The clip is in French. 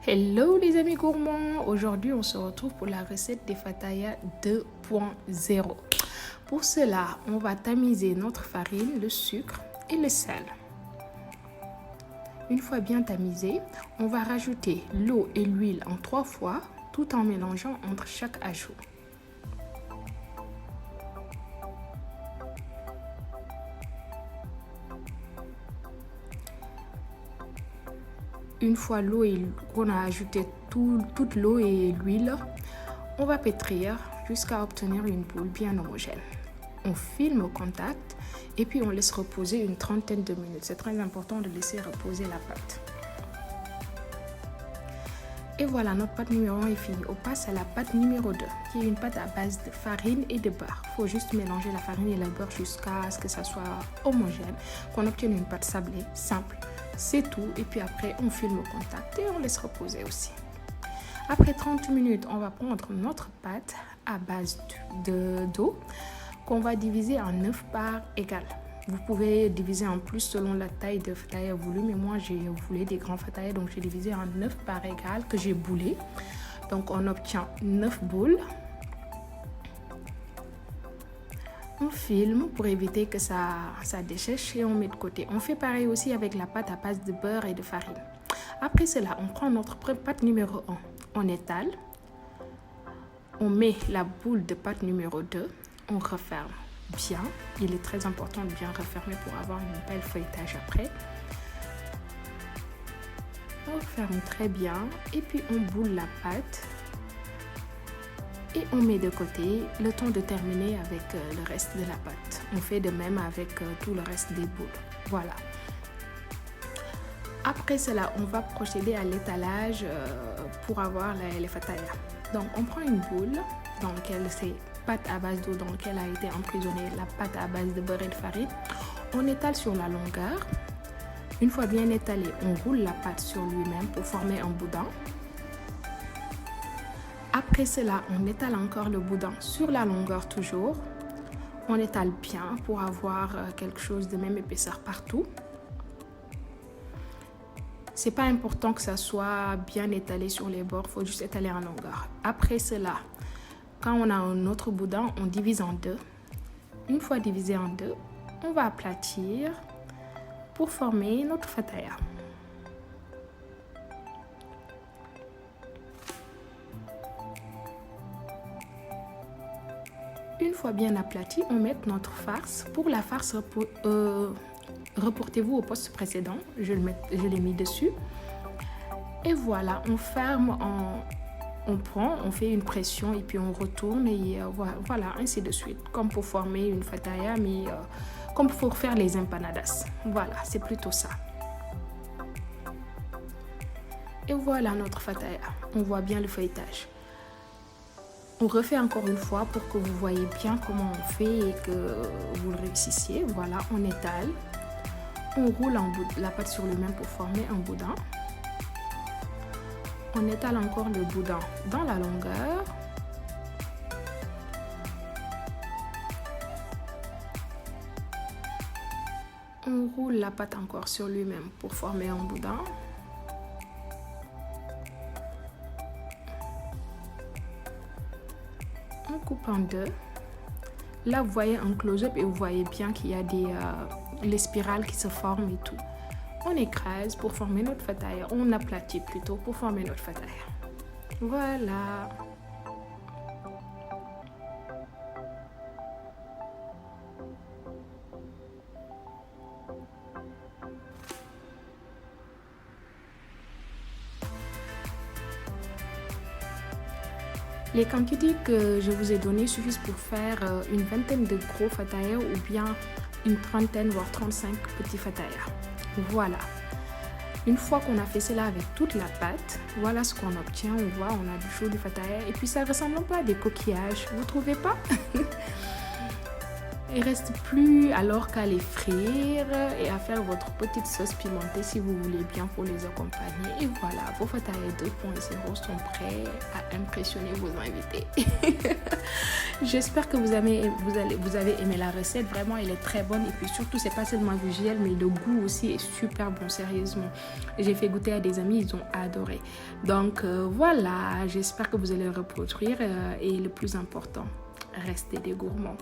Hello les amis gourmands, aujourd'hui on se retrouve pour la recette des fataya 2.0. Pour cela, on va tamiser notre farine, le sucre et le sel. Une fois bien tamisé, on va rajouter l'eau et l'huile en 3 fois tout en mélangeant entre chaque ajout. Une fois qu'on a ajouté toute l'eau et l'huile, on va pétrir jusqu'à obtenir une boule bien homogène. On filme au contact et puis on laisse reposer une trentaine de minutes. C'est très important de laisser reposer la pâte. Et voilà, notre pâte numéro 1 est finie. On passe à la pâte numéro 2, qui est une pâte à base de farine et de beurre. Il faut juste mélanger la farine et le beurre jusqu'à ce que ça soit homogène, qu'on obtienne une pâte sablée, simple. C'est tout. Et puis après, on filme au contact et on laisse reposer aussi. Après 30 minutes, on va prendre notre pâte à base d'eau qu'on va diviser en 9 parts égales. Vous pouvez diviser en plus selon la taille de fataya voulu, mais moi j'ai voulu des grands fataya, donc j'ai divisé en 9 parts égales que j'ai boulé. Donc on obtient 9 boules. On filme pour éviter que ça déchèche et on met de côté. On fait pareil aussi avec la pâte à base de beurre et de farine. Après cela, on prend notre pâte numéro 1, on étale, on met la boule de pâte numéro 2, on referme bien. Il est très important de bien refermer pour avoir une belle feuilletage après. On ferme très bien et puis on boule la pâte et on met de côté le temps de terminer avec le reste de la pâte. On fait de même avec tout le reste des boules. Voilà. Après cela, on va procéder à l'étalage pour avoir les fataya. Donc on prend une boule dans laquelle c'est pâte à base d'eau, dans laquelle a été emprisonnée la pâte à base de beurre et de farine. On étale sur la longueur. Une fois bien étalé, on roule la pâte sur lui-même pour former un boudin. Après cela, on étale encore le boudin sur la longueur toujours. On étale bien pour avoir quelque chose de même épaisseur partout. C'est pas important que ça soit bien étalé sur les bords, il faut juste étaler en longueur. Après cela, quand on a un autre boudin, on divise en deux. Une fois divisé en deux, on va aplatir pour former notre fataya. Une fois bien aplati, on met notre farce. Pour la farce, reportez-vous au poste précédent. Je l'ai mis dessus. Et voilà, on ferme, on fait une pression et puis on retourne et voilà, ainsi de suite. Comme pour former une fataya, mais comme pour faire les empanadas. Voilà, c'est plutôt ça. Et voilà notre fataya. On voit bien le feuilletage. On refait encore une fois pour que vous voyez bien comment on fait et que vous le réussissiez. Voilà, on étale. On roule la pâte sur lui-même pour former un boudin. On étale encore le boudin dans la longueur. On roule la pâte encore sur lui-même pour former un boudin. On coupe en deux. Là, vous voyez un close-up et vous voyez bien qu'il y a les spirales qui se forment et tout. On écrase pour former notre fataya. On aplatit plutôt pour former notre fataya. Voilà. Les quantités que je vous ai données suffisent pour faire une vingtaine de gros fataya ou bien une trentaine voire 35 petits fataya. Voilà. Une fois qu'on a fait cela avec toute la pâte, voilà ce qu'on obtient. On voit, on a du chaud du fataya et puis ça ressemble un peu à des coquillages. Vous trouvez pas? Il ne reste plus alors qu'à les frire et à faire votre petite sauce pimentée si vous voulez bien pour les accompagner. Et voilà, vos fataïs 2.0 sont prêts à impressionner vos invités. J'espère que vous avez aimé la recette. Vraiment, elle est très bonne. Et puis surtout, c'est pas seulement visuel, mais le goût aussi est super bon, sérieusement. J'ai fait goûter à des amis, ils ont adoré. Donc voilà, j'espère que vous allez reproduire. Et le plus important, restez des gourmands.